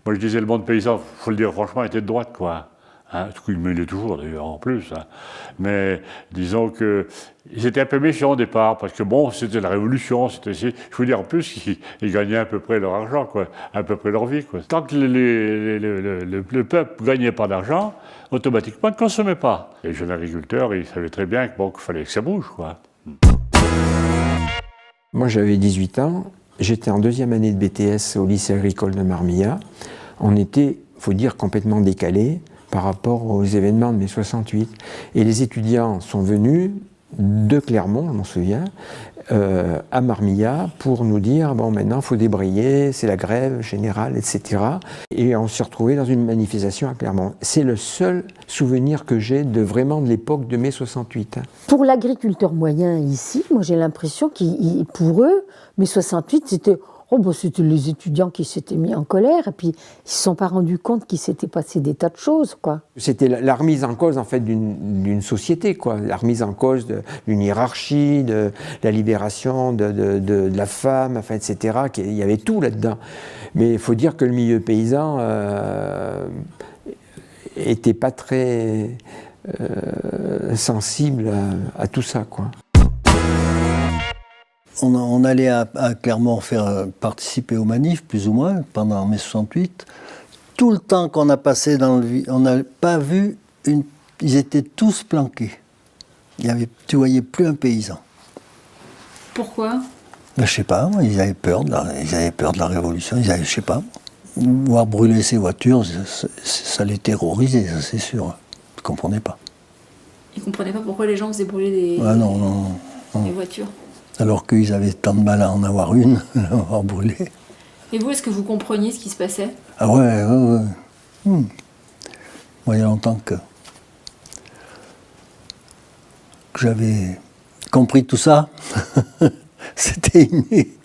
Moi, je disais, le monde paysan, il faut le dire franchement, était de droite, quoi. Hein, mais il est toujours, d'ailleurs, en plus. Hein. Mais disons qu'ils étaient un peu méfiants au départ, parce que bon, c'était la révolution, c'était... Je veux dire, en plus, ils gagnaient à peu près leur argent, quoi, à peu près leur vie, quoi. Tant que le peuple ne gagnait pas d'argent, automatiquement, il ne consommait pas. Les jeunes agriculteurs, ils savaient très bien qu'il fallait que ça bouge, quoi. Moi, j'avais 18 ans. J'étais en deuxième année de BTS au lycée agricole de Marmillat. On était, il faut dire, complètement décalés par rapport aux événements de mai 68. Et les étudiants sont venus de Clermont, je m'en souviens, à Marmillat pour nous dire, bon, maintenant, il faut débrayer, c'est la grève générale, etc. Et on s'est retrouvés dans une manifestation à Clermont. C'est le seul souvenir que j'ai de vraiment de l'époque de mai 68. Pour l'agriculteur moyen ici, moi j'ai l'impression que pour eux, mai 68, c'était les étudiants qui s'étaient mis en colère et puis ils ne se sont pas rendus compte qu'il s'était passé des tas de choses, quoi. C'était la remise en cause en fait d'une société, quoi. La remise en cause d'une hiérarchie, de la libération de la femme, enfin, etc. Il y avait tout là-dedans. Mais il faut dire que le milieu paysan était pas très sensible à tout ça, quoi. On allait à Clermont faire participer aux manifs, plus ou moins, pendant mai 68. Tout le temps qu'on a passé dans le... On n'a pas vu une... Ils étaient tous planqués. Tu voyais plus un paysan. Pourquoi? Ben, je sais pas, ils avaient peur de la révolution. Je sais pas. Voir brûler ces voitures, ça les terrorisait, ça c'est sûr. Ils ne comprenaient pas. Ils ne comprenaient pas pourquoi les gens faisaient brûler les voitures. Alors qu'ils avaient tant de mal à en avoir une, à avoir brûlé. Et vous, est-ce que vous compreniez ce qui se passait? Ah ouais. Moi, il y a longtemps que j'avais compris tout ça. C'était inné.